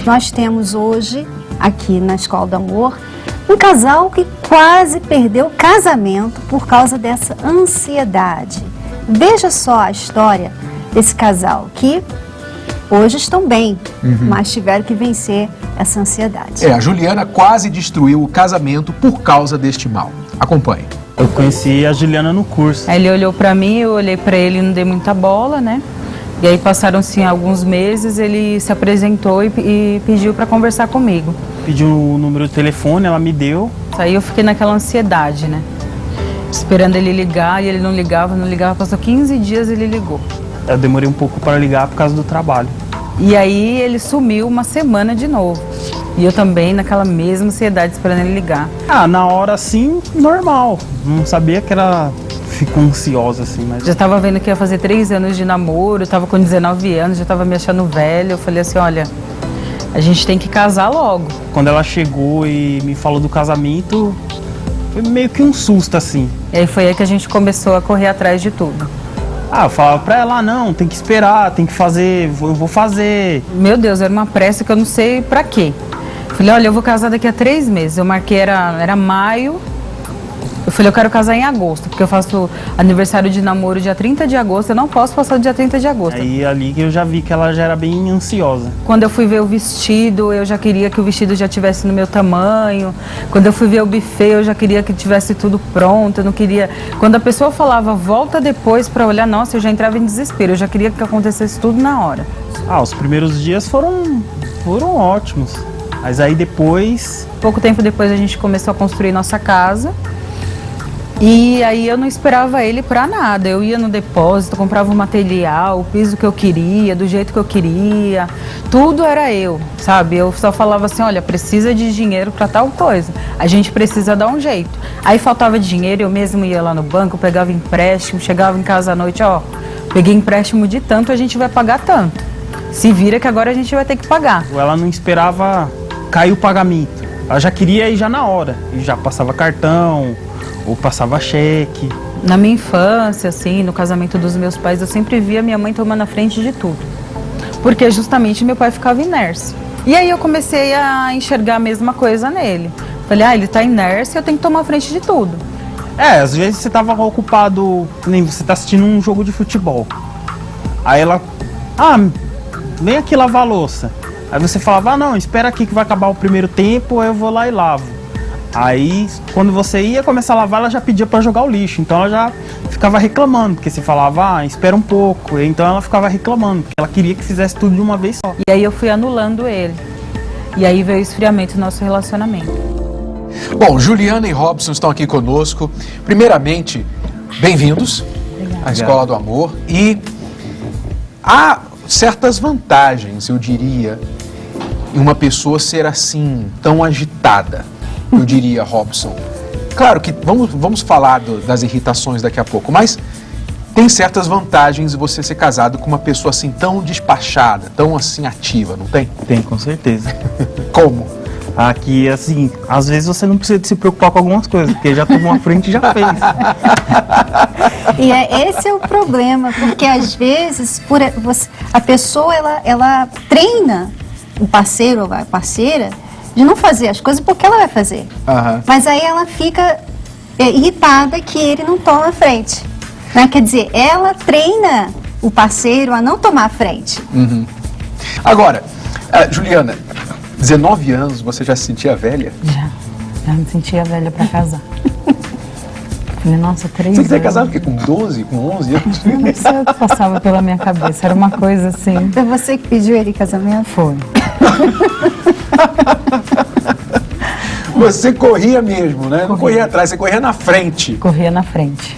Nós temos hoje, aqui na Escola do Amor, um casal que quase perdeu o casamento por causa dessa ansiedade. Veja só a história desse casal que hoje estão bem, mas tiveram que vencer essa ansiedade. A Juliana quase destruiu o casamento por causa deste mal. Acompanhe. Eu conheci a Juliana no curso. Aí ele olhou pra mim, eu olhei pra ele e não dei muita bola, né? E aí passaram-se alguns meses, ele se apresentou e pediu pra conversar comigo. Pediu o número de telefone, ela me deu. Aí eu fiquei naquela ansiedade, né? Esperando ele ligar e ele não ligava, passou 15 dias e ele ligou. Eu demorei um pouco para ligar por causa do trabalho. E aí ele sumiu uma semana de novo. E eu também naquela mesma ansiedade esperando ele ligar. Na hora assim, normal. Não sabia que ela ficou ansiosa assim, mas... Já tava vendo que ia fazer 3 anos de namoro, eu tava com 19 anos, já tava me achando velha. Eu falei assim, olha, a gente tem que casar logo. Quando ela chegou e me falou do casamento, foi meio que um susto assim. E aí foi aí que a gente começou a correr atrás de tudo. Eu falava pra ela, não, tem que esperar, tem que fazer, eu vou fazer. Meu Deus, era uma pressa que eu não sei pra quê. Falei, olha, eu vou casar daqui a 3 meses. Eu marquei, era maio. Eu falei, eu quero casar em agosto, porque eu faço aniversário de namoro dia 30 de agosto, eu não posso passar do dia 30 de agosto. Aí ali que eu já vi que ela já era bem ansiosa. Quando eu fui ver o vestido, eu já queria que o vestido já tivesse no meu tamanho. Quando eu fui ver o buffet, eu já queria que tivesse tudo pronto, eu não queria... Quando a pessoa falava, volta depois pra olhar, nossa, eu já entrava em desespero, eu já queria que acontecesse tudo na hora. Os primeiros dias foram ótimos, mas aí depois... Pouco tempo depois a gente começou a construir nossa casa. E aí eu não esperava ele pra nada, eu ia no depósito, comprava o material, o piso que eu queria, do jeito que eu queria, tudo era eu, sabe? Eu só falava assim, olha, precisa de dinheiro pra tal coisa, a gente precisa dar um jeito. Aí faltava dinheiro, eu mesmo ia lá no banco, pegava empréstimo, chegava em casa à noite, peguei empréstimo de tanto, a gente vai pagar tanto. Se vira que agora a gente vai ter que pagar. Ela não esperava cair o pagamento, ela já queria ir já na hora, e já passava cartão, ou passava cheque. Na minha infância, assim, no casamento dos meus pais, eu sempre via minha mãe tomando a frente de tudo. Porque justamente meu pai ficava inércio. E aí eu comecei a enxergar a mesma coisa nele. Falei, ele tá inércio, eu tenho que tomar a frente de tudo. Às vezes você tava ocupado, nem você tá assistindo um jogo de futebol. Aí ela, vem aqui lavar a louça. Aí você falava, não, espera aqui que vai acabar o primeiro tempo, aí eu vou lá e lavo. Aí, quando você ia começar a lavar, ela já pedia para jogar o lixo. Então ela já ficava reclamando, porque você falava, espera um pouco. Então ela ficava reclamando, porque ela queria que fizesse tudo de uma vez só. E aí eu fui anulando ele. E aí veio o esfriamento do nosso relacionamento. Bom, Juliana e Robson estão aqui conosco. Primeiramente, bem-vindos à Escola do Amor. E há certas vantagens, eu diria, em uma pessoa ser assim, tão agitada. Eu diria, Robson. Claro que vamos falar das irritações daqui a pouco, mas tem certas vantagens você ser casado com uma pessoa assim tão despachada, tão assim ativa, não tem? Tem, com certeza. Como? Aqui, assim, às vezes você não precisa se preocupar com algumas coisas, porque já tomou a frente e já fez. E esse é o problema, porque às vezes a pessoa ela treina o parceiro ou a parceira de não fazer as coisas porque ela vai fazer. Mas aí ela fica irritada que ele não toma a frente. Né? Quer dizer, ela treina o parceiro a não tomar a frente. Agora, Juliana, 19 anos, você já se sentia velha? Já me sentia velha pra casar. Falei, nossa, 3 anos. Você casado o quê? Com 12, com 11 anos? Não sei o que passava pela minha cabeça, era uma coisa assim. Foi você que pediu ele em casamento? Foi. Você corria mesmo, né? Não corria atrás, você corria na frente. Corria na frente.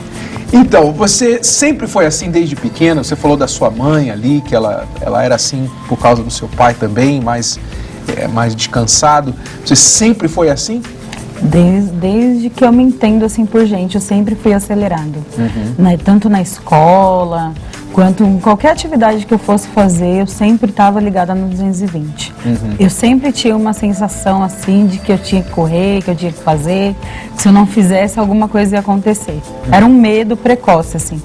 Então, você sempre foi assim desde pequena? Você falou da sua mãe ali, que ela era assim por causa do seu pai também, mais descansado. Você sempre foi assim? Desde que eu me entendo assim por gente, eu sempre fui acelerado. Tanto na escola, quanto em qualquer atividade que eu fosse fazer, eu sempre estava ligada no 220. Eu sempre tinha uma sensação assim de que eu tinha que correr, que eu tinha que fazer, que se eu não fizesse alguma coisa ia acontecer. Era um medo precoce, assim.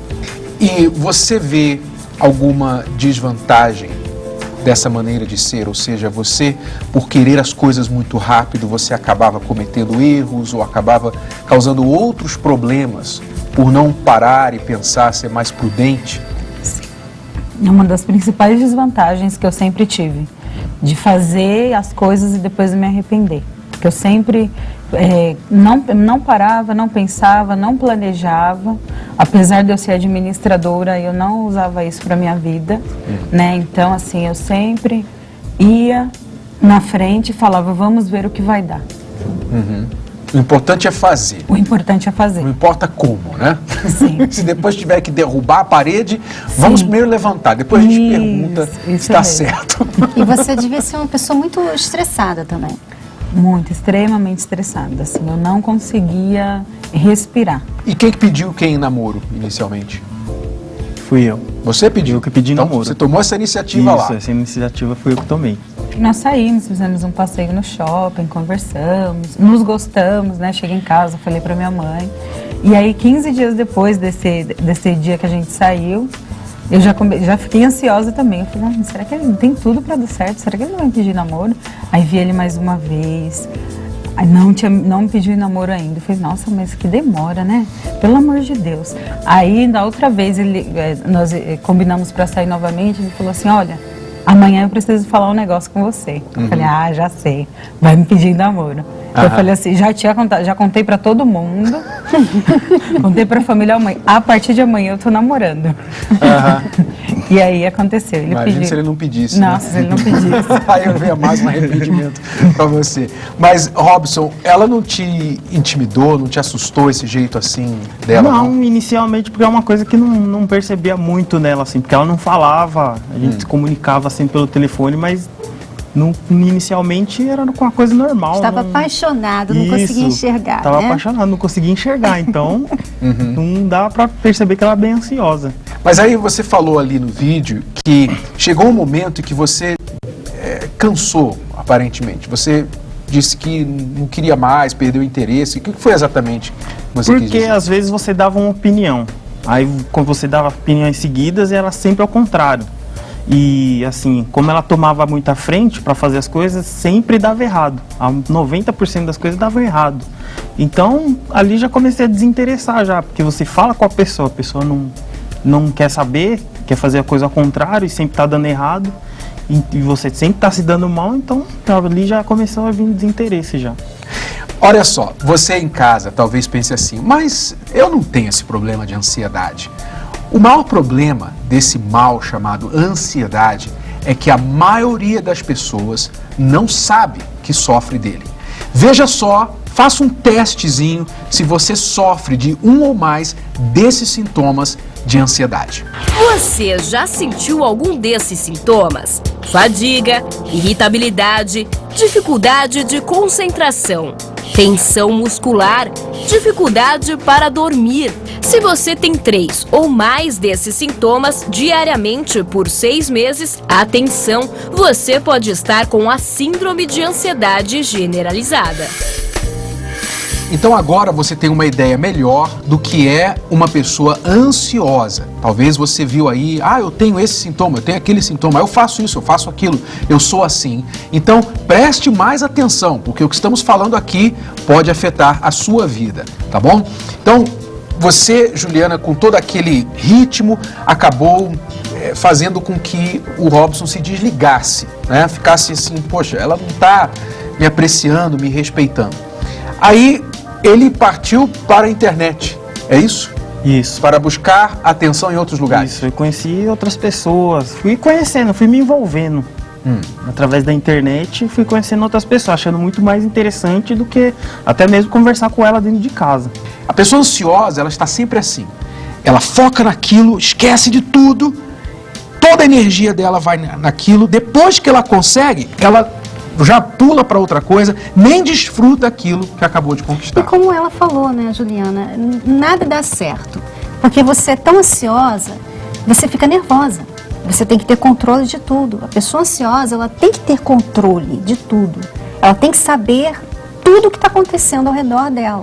E você vê alguma desvantagem dessa maneira de ser? Ou seja, você, por querer as coisas muito rápido, você acabava cometendo erros ou acabava causando outros problemas por não parar e pensar, ser mais prudente? Uma das principais desvantagens que eu sempre tive, de fazer as coisas e depois me arrepender. Porque eu sempre não parava, não pensava, não planejava. Apesar de eu ser administradora, eu não usava isso para minha vida, né? Então, assim, eu sempre ia na frente e falava, vamos ver o que vai dar. O importante é fazer. O importante é fazer. Não importa como, né? Sim. Se depois tiver que derrubar a parede, vamos primeiro levantar. Depois a gente pergunta se está certo. E você devia ser uma pessoa muito estressada também. Muito, extremamente estressada. Assim, eu não conseguia respirar. E quem que pediu quem em namoro, inicialmente? Fui eu. Você pediu? Eu que pedi então, namoro. Você tomou essa iniciativa lá. Isso, essa iniciativa foi eu que tomei. Nós saímos, fizemos um passeio no shopping, conversamos, nos gostamos, né? Cheguei em casa, falei pra minha mãe. E aí, 15 dias depois desse dia que a gente saiu, eu já fiquei ansiosa também. Eu falei, será que ele tem tudo pra dar certo? Será que ele não vai me pedir namoro? Aí vi ele mais uma vez. Aí não me pediu namoro ainda. Eu falei, nossa, mas que demora, né? Pelo amor de Deus. Aí, da outra vez, nós combinamos pra sair novamente. Ele falou assim, olha, amanhã eu preciso falar um negócio com você. Eu falei, já sei, vai me pedir namoro. Eu falei assim, já contei pra todo mundo, contei pra família, a partir de amanhã eu tô namorando. E aí aconteceu, ele Imagina pediu. se ele não pedisse. Nossa, né? se ele não pedisse. Aí eu venho mais um arrependimento pra você. Mas, Robson, ela não te intimidou, não te assustou esse jeito assim dela? Não, inicialmente, porque é uma coisa que não percebia muito nela, assim, porque ela não falava, a gente se comunicava assim pelo telefone, mas inicialmente era uma coisa normal. Estava apaixonado, não conseguia enxergar. Estava apaixonado, não conseguia enxergar, então não dava para perceber que ela era bem ansiosa. Mas aí você falou ali no vídeo que chegou um momento em que você cansou, aparentemente. Você disse que não queria mais, perdeu o interesse. O que foi exatamente que você quis dizer? Porque às vezes você dava uma opinião, aí quando você dava opiniões seguidas, era sempre ao contrário. E assim, como ela tomava muita frente para fazer as coisas, sempre dava errado. 90% das coisas davam errado. Então, ali já comecei a desinteressar já, porque você fala com a pessoa não quer saber, quer fazer a coisa ao contrário e sempre está dando errado. E você sempre está se dando mal, então ali já começou a vir desinteresse já. Olha só, você em casa talvez pense assim, mas eu não tenho esse problema de ansiedade. O maior problema desse mal chamado ansiedade é que a maioria das pessoas não sabe que sofre dele. Veja só, faça um testezinho se você sofre de um ou mais desses sintomas de ansiedade. Você já sentiu algum desses sintomas? Fadiga, irritabilidade, dificuldade de concentração, tensão muscular, dificuldade para dormir. Se você tem 3 ou mais desses sintomas diariamente por 6 meses, atenção, você pode estar com a síndrome de ansiedade generalizada. Então agora você tem uma ideia melhor do que é uma pessoa ansiosa. Talvez você viu aí, eu tenho esse sintoma, eu tenho aquele sintoma, eu faço isso, eu faço aquilo, eu sou assim. Então preste mais atenção, porque o que estamos falando aqui pode afetar a sua vida, tá bom? Então você, Juliana, com todo aquele ritmo, acabou fazendo com que o Robson se desligasse, né? Ficasse assim, poxa, ela não está me apreciando, me respeitando. Aí ele partiu para a internet, é isso? Isso. Para buscar atenção em outros lugares. Isso, eu conheci outras pessoas, fui conhecendo, fui me envolvendo. Através da internet, fui conhecendo outras pessoas, achando muito mais interessante do que até mesmo conversar com ela dentro de casa. A pessoa ansiosa, ela está sempre assim. Ela foca naquilo, esquece de tudo, toda a energia dela vai naquilo. Depois que ela consegue, ela já pula para outra coisa, nem desfruta aquilo que acabou de conquistar. E como ela falou, né, Juliana, nada dá certo. Porque você é tão ansiosa, você fica nervosa. Você tem que ter controle de tudo. A pessoa ansiosa, ela tem que ter controle de tudo. Ela tem que saber tudo o que está acontecendo ao redor dela.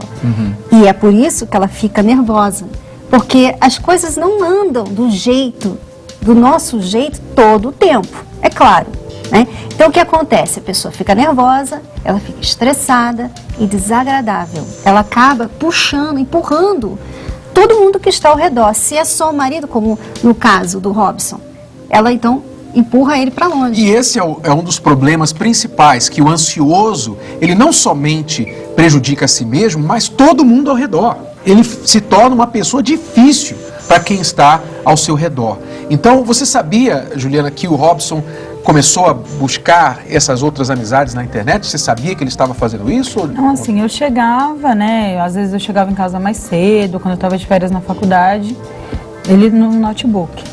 E é por isso que ela fica nervosa. Porque as coisas não andam do nosso jeito, todo o tempo. É claro, né? Então, o que acontece? A pessoa fica nervosa, ela fica estressada e desagradável. Ela acaba puxando, empurrando todo mundo que está ao redor. Se é só o marido, como no caso do Robson, ela então empurra ele para longe. E esse é um dos problemas principais, que o ansioso, ele não somente prejudica a si mesmo, mas todo mundo ao redor. Ele se torna uma pessoa difícil para quem está ao seu redor. Então, você sabia, Juliana, que o Robson começou a buscar essas outras amizades na internet? Você sabia que ele estava fazendo isso? Não, assim, eu chegava, né? Às vezes eu chegava em casa mais cedo, quando eu estava de férias na faculdade, ele no notebook.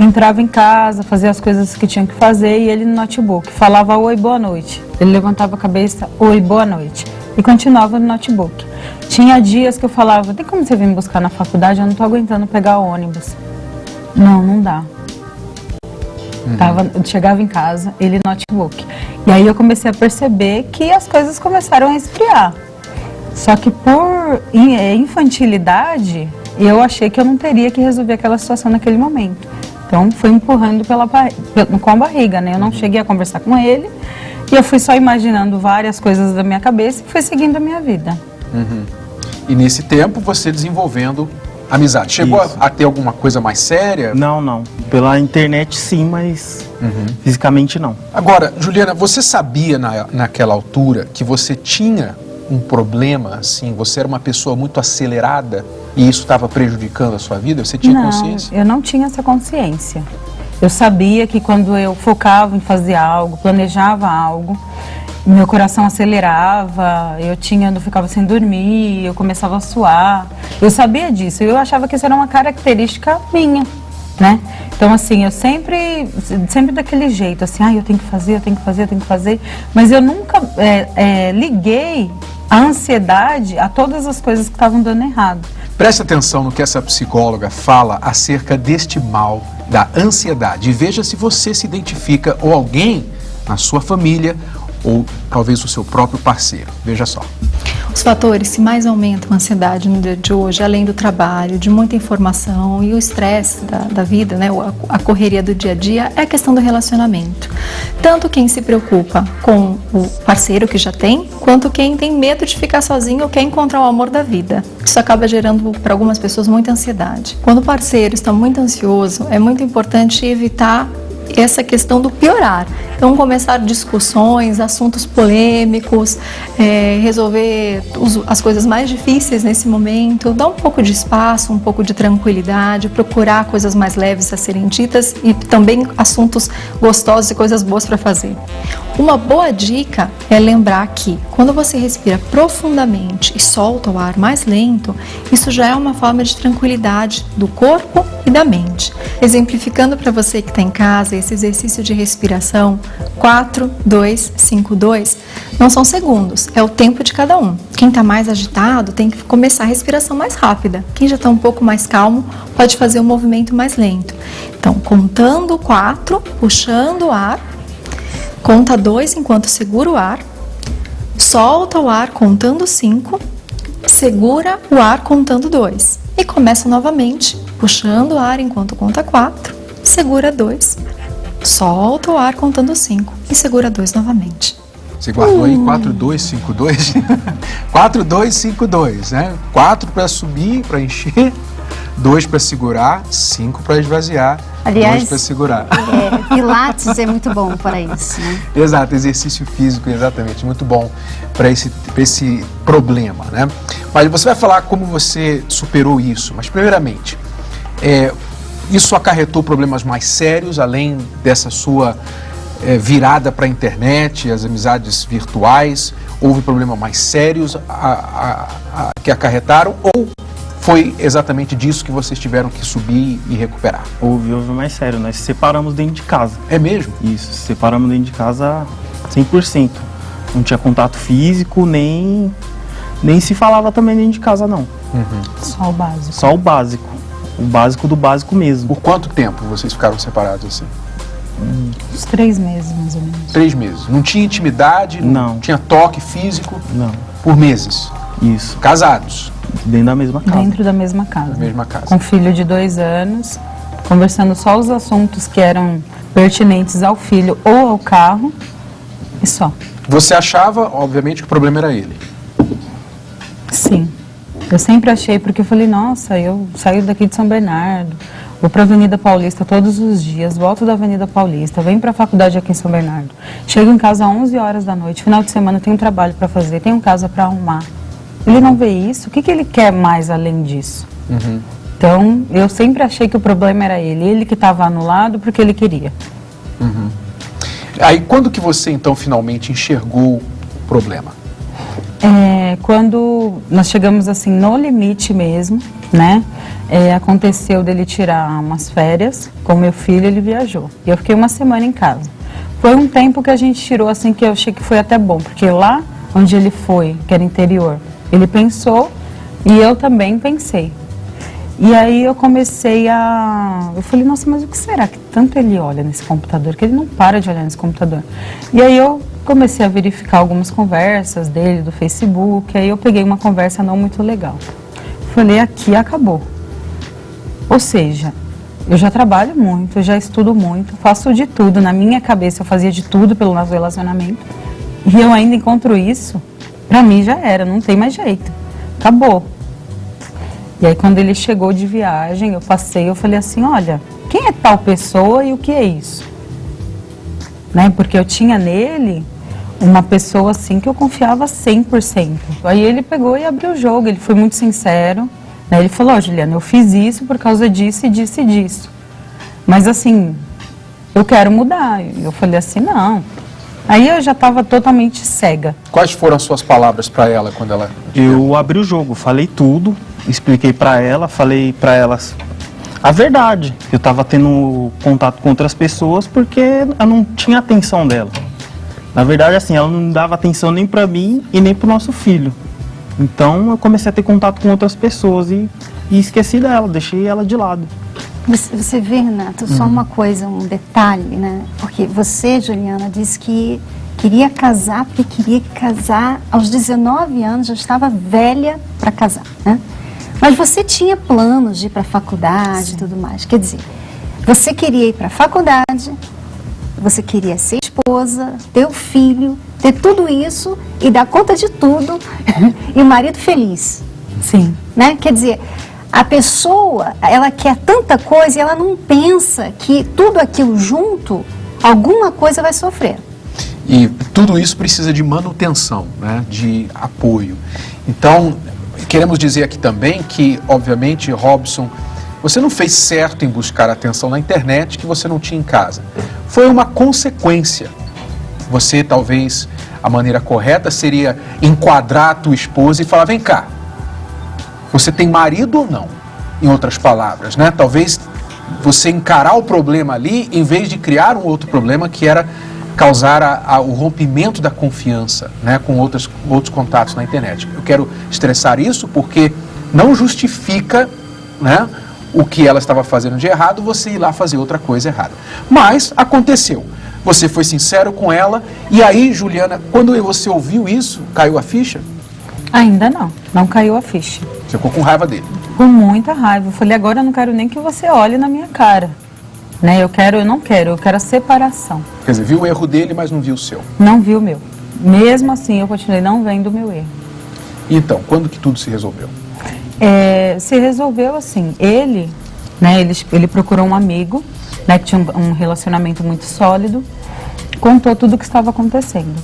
Entrava em casa, fazia as coisas que tinha que fazer e ele no notebook. Falava oi, boa noite. Ele levantava a cabeça, oi, boa noite. E continuava no notebook. Tinha dias que eu falava, tem como você vir me buscar na faculdade? Eu não estou aguentando pegar o ônibus. Não dá. Eu chegava em casa, ele no notebook. E aí eu comecei a perceber que as coisas começaram a esfriar. Só que por infantilidade, eu achei que eu não teria que resolver aquela situação naquele momento. Então, fui empurrando com a barriga, né? Eu não cheguei a conversar com ele e eu fui só imaginando várias coisas da minha cabeça e fui seguindo a minha vida. E nesse tempo, você desenvolvendo amizade. Chegou a ter alguma coisa mais séria? Não. Pela internet sim, mas fisicamente não. Agora, Juliana, você sabia naquela altura que você tinha um problema, assim, você era uma pessoa muito acelerada e isso estava prejudicando a sua vida? Você tinha consciência? Eu não tinha essa consciência. Eu sabia que quando eu focava em fazer algo, planejava algo, meu coração acelerava, eu ficava sem dormir, eu começava a suar. Eu sabia disso, eu achava que isso era uma característica minha, né? Então, assim, eu sempre daquele jeito, assim, eu tenho que fazer, mas eu nunca liguei a ansiedade a todas as coisas que estavam dando errado. Preste atenção no que essa psicóloga fala acerca deste mal da ansiedade e veja se você se identifica ou alguém na sua família ou talvez o seu próprio parceiro. Veja só. Os fatores que mais aumentam a ansiedade no dia de hoje, além do trabalho, de muita informação e o estresse da vida, né, a correria do dia a dia, é a questão do relacionamento. Tanto quem se preocupa com o parceiro que já tem, quanto quem tem medo de ficar sozinho ou quer encontrar o amor da vida. Isso acaba gerando para algumas pessoas muita ansiedade. Quando o parceiro está muito ansioso, é muito importante evitar essa questão do piorar. Então, começar discussões, assuntos polêmicos, resolver as coisas mais difíceis nesse momento, dar um pouco de espaço, um pouco de tranquilidade, procurar coisas mais leves a serem ditas e também assuntos gostosos e coisas boas para fazer. Uma boa dica é lembrar que quando você respira profundamente e solta o ar mais lento, isso já é uma forma de tranquilidade do corpo e da mente. Exemplificando para você que está em casa, esse exercício de respiração 4, 2, 5, 2 não são segundos, é o tempo de cada um. Quem está mais agitado tem que começar a respiração mais rápida. Quem já está um pouco mais calmo pode fazer um movimento mais lento. Então, contando 4, puxando o ar, conta 2 enquanto segura o ar, solta o ar contando 5, segura o ar contando 2 e começa novamente, puxando o ar enquanto conta 4, segura 2, solta o ar contando 5 e segura 2 novamente. Você guardou aí 4, 2, 5, 2? 4, 2, 5, 2, né? 4 para subir, para encher, 2 para segurar, 5 para esvaziar, aliás, 2 para segurar. Pilates é muito bom para isso, né? Exato, exercício físico, exatamente, muito bom para esse problema, né? Mas você vai falar como você superou isso, mas primeiramente, isso acarretou problemas mais sérios, além dessa sua virada para a internet, as amizades virtuais? Houve problemas mais sérios que acarretaram ou foi exatamente disso que vocês tiveram que subir e recuperar? Houve mais sério, nós se separamos dentro de casa. É mesmo? Isso, se separamos dentro de casa 100%. Não tinha contato físico, nem se falava também dentro de casa, não. Só o básico. Só o básico. O básico do básico mesmo. Por quanto tempo vocês ficaram separados assim? Uns 3 meses, mais ou menos. 3 meses. Não tinha intimidade? Não. Tinha toque físico? Não. Por meses? Isso. Casados? Dentro da mesma casa. Dentro da mesma casa. Da mesma casa. Com filho de 2 anos, conversando só os assuntos que eram pertinentes ao filho ou ao carro e só. Você achava, obviamente, que o problema era ele? Sim. Eu sempre achei, porque eu falei, nossa, eu saio daqui de São Bernardo, vou para a Avenida Paulista todos os dias, volto da Avenida Paulista, venho para a faculdade aqui em São Bernardo, chego em casa às 11 horas da noite, final de semana tenho um trabalho para fazer, tenho casa para arrumar. Ele não vê isso, o que ele quer mais além disso? Então, eu sempre achei que o problema era ele que estava anulado porque ele queria. Aí, quando que você, então, finalmente enxergou o problema? Quando nós chegamos, assim, no limite mesmo, né? Aconteceu dele tirar umas férias com meu filho, ele viajou. E eu fiquei uma semana em casa. Foi um tempo que a gente tirou, assim, que eu achei que foi até bom, porque lá onde ele foi, que era interior, ele pensou e eu também pensei. E aí eu comecei eu falei, nossa, mas o que será que tanto ele olha nesse computador, que ele não para de olhar nesse computador? E aí eu comecei a verificar algumas conversas dele, do Facebook, aí eu peguei uma conversa não muito legal. Falei, aqui acabou. Ou seja, eu já trabalho muito, eu já estudo muito, faço de tudo, na minha cabeça eu fazia de tudo pelo nosso relacionamento, e eu ainda encontro isso, pra mim já era, não tem mais jeito, acabou. E aí quando ele chegou de viagem, eu falei assim, olha, quem é tal pessoa e o que é isso? Né? Porque eu tinha nele uma pessoa assim que eu confiava 100%. Aí ele pegou e abriu o jogo, ele foi muito sincero, né? Ele falou, Juliana, eu fiz isso por causa disso e disso e disso. Mas assim, eu quero mudar. E eu falei assim, não. Aí eu já estava totalmente cega. Quais foram as suas palavras para ela quando ela... Eu abri o jogo, falei tudo, expliquei para ela, falei para elas a verdade. Eu estava tendo contato com outras pessoas porque eu não tinha atenção dela. Na verdade, assim, ela não dava atenção nem para mim e nem para o nosso filho. Então eu comecei a ter contato com outras pessoas e esqueci dela, deixei ela de lado. Você vê, Renato, só uma coisa, um detalhe, né? Porque você, Juliana, disse que queria casar porque queria casar aos 19 anos, já estava velha para casar, né? Mas você tinha planos de ir para a faculdade e tudo mais. Quer dizer, você queria ir para a faculdade, você queria ser esposa, ter o filho, ter tudo isso e dar conta de tudo e o marido feliz. Sim. Né? Quer dizer, a pessoa, ela quer tanta coisa e ela não pensa que tudo aquilo junto, alguma coisa vai sofrer. E tudo isso precisa de manutenção, né? De apoio. Então, queremos dizer aqui também que, obviamente, Robson, você não fez certo em buscar atenção na internet que você não tinha em casa. Foi uma consequência. Você, talvez, a maneira correta seria enquadrar a tua esposa e falar, vem cá, você tem marido ou não? Em outras palavras, né? Talvez você encarar o problema ali, em vez de criar um outro problema que era causar o rompimento da confiança, né, com outros contatos na internet. Eu quero estressar isso porque não justifica, né, o que ela estava fazendo de errado, você ir lá fazer outra coisa errada. Mas aconteceu. Você foi sincero com ela e aí, Juliana, quando você ouviu isso, caiu a ficha? Ainda não caiu a ficha. Você ficou com raiva dele? Com muita raiva. Eu falei, agora eu não quero nem que você olhe na minha cara. Né? Eu não quero a separação. Quer dizer, viu o erro dele, mas não viu o seu? Não viu o meu. Mesmo assim, eu continuei não vendo o meu erro. Então, quando que tudo se resolveu? Se resolveu assim, ele procurou um amigo, né, que tinha um relacionamento muito sólido, contou tudo o que estava acontecendo.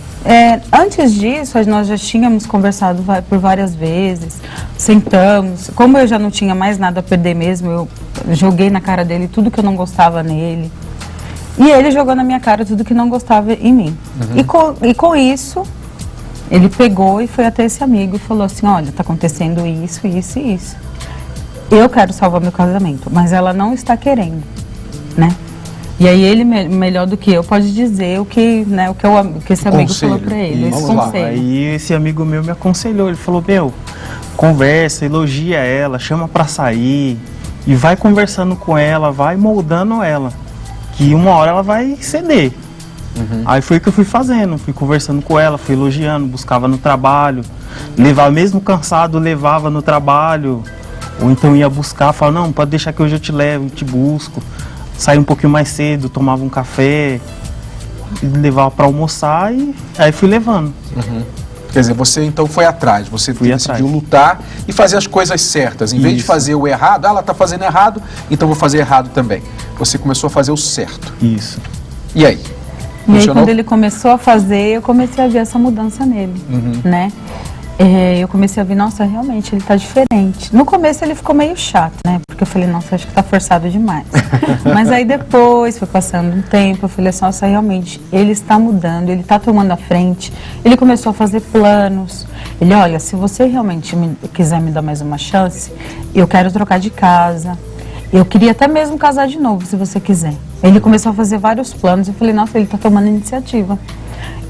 Antes disso, nós já tínhamos conversado por várias vezes, sentamos, como eu já não tinha mais nada a perder mesmo, eu joguei na cara dele tudo que eu não gostava nele, e ele jogou na minha cara tudo que não gostava em mim. E com isso, ele pegou e foi até esse amigo e falou assim, olha, tá acontecendo isso, isso e isso. Eu quero salvar meu casamento, mas ela não está querendo, né? E aí ele, melhor do que eu, pode dizer o que esse amigo falou pra ele. Vamos lá. Aí esse amigo meu me aconselhou, ele falou, conversa, elogia ela, chama pra sair e vai conversando com ela, vai moldando ela, que uma hora ela vai ceder. Aí foi o que eu fui fazendo, fui conversando com ela, fui elogiando, buscava no trabalho, levava, mesmo cansado, levava no trabalho, ou então ia buscar, falava, não, pode deixar que hoje eu te levo, te busco. saía um pouquinho mais cedo, tomava um café, levava para almoçar e aí fui levando. Quer dizer, você então foi atrás, você decidiu lutar e fazer as coisas certas. Em vez de fazer o errado, ela está fazendo errado, então vou fazer errado também. Você começou a fazer o certo. Isso. E aí? E aí, quando ele começou a fazer, eu comecei a ver essa mudança nele, né? Eu comecei a ver, nossa, realmente, ele tá diferente. No começo ele ficou meio chato, né? Porque eu falei, nossa, acho que tá forçado demais. Mas aí depois, foi passando um tempo, eu falei assim, nossa, realmente, ele está mudando, ele tá tomando a frente. Ele começou a fazer planos. Ele, olha, se você realmente quiser me dar mais uma chance, eu quero trocar de casa. Eu queria até mesmo casar de novo, se você quiser. Ele começou a fazer vários planos, eu falei, nossa, ele tá tomando iniciativa.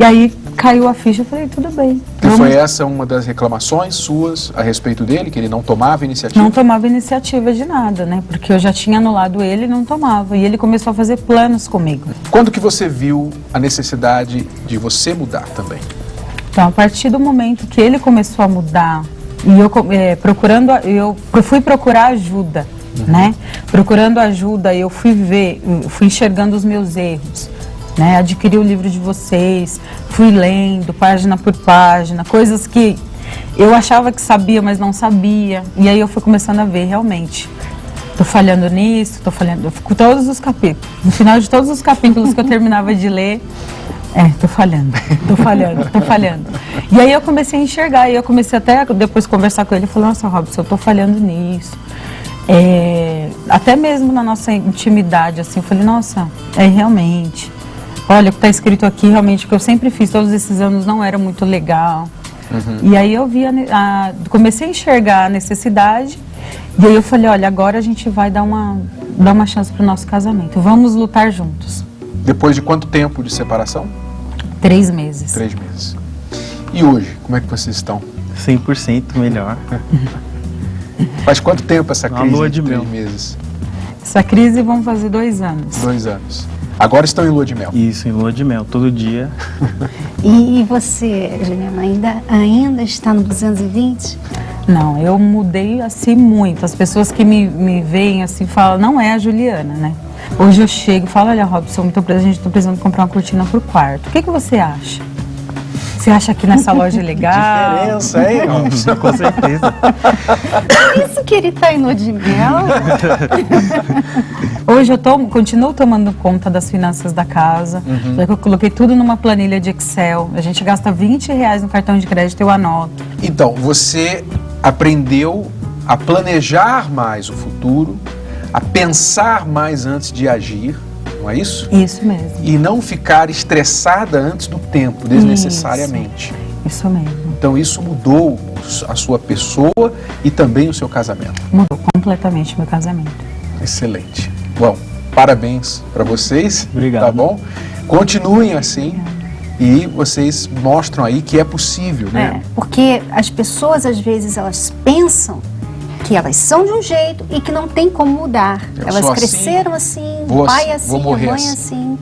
E aí caiu a ficha, eu falei, tudo bem. E foi essa uma das reclamações suas a respeito dele, que ele não tomava iniciativa? Não tomava iniciativa de nada, né? Porque eu já tinha anulado ele e não tomava. E ele começou a fazer planos comigo. Quando que você viu a necessidade de você mudar também? Então, a partir do momento que ele começou a mudar, e eu fui procurar ajuda, né? Procurando ajuda, eu fui enxergando os meus erros. Né, adquiri o livro de vocês, fui lendo página por página, coisas que eu achava que sabia, mas não sabia. E aí eu fui começando a ver, realmente, tô falhando nisso, tô falhando com todos os capítulos. No final de todos os capítulos que eu terminava de ler, tô falhando. E aí eu comecei a enxergar, e eu comecei até depois conversar com ele, e falei, nossa, Robson, eu tô falhando nisso. Até mesmo na nossa intimidade, assim, eu falei, nossa, realmente... Olha, o que está escrito aqui, realmente, o que eu sempre fiz todos esses anos não era muito legal. E aí eu vi comecei a enxergar a necessidade, e aí eu falei, olha, agora a gente vai dar uma chance para o nosso casamento. Vamos lutar juntos. Depois de quanto tempo de separação? 3 meses. 3 meses. E hoje, como é que vocês estão? 100% melhor. Faz quanto tempo essa crise? Lua de 3 mel. meses? Essa crise vão fazer 2 anos. 2 anos. Agora estão em lua de mel. Isso, em lua de mel, todo dia. E você, Juliana, ainda está no 220? Não, eu mudei assim muito. As pessoas que me veem assim falam, não é a Juliana, né? Hoje eu chego e falo, olha, Robson, a gente está precisando comprar uma cortina para o quarto. O que você acha? Você acha que nessa loja é legal? Diferença, hein, Robson? Com certeza. Por isso que ele está em lua de mel. Hoje eu continuo tomando conta das finanças da casa. Eu coloquei tudo numa planilha de Excel. A gente gasta R$20 no cartão de crédito, eu anoto. Então, você aprendeu a planejar mais o futuro, a pensar mais antes de agir, não é isso? Isso mesmo. E não ficar estressada antes do tempo, desnecessariamente. Isso mesmo. Então isso mudou a sua pessoa e também o seu casamento. Mudou completamente meu casamento. Excelente. Bom, parabéns para vocês. Obrigado. Tá bom? Continuem assim. E vocês mostram aí que é possível, né? Porque as pessoas, às vezes, elas pensam que elas são de um jeito e que não tem como mudar. Elas cresceram assim, o pai assim, a mãe assim.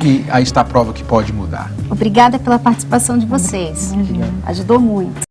E aí está a prova que pode mudar. Obrigada pela participação de vocês. Ajudou muito.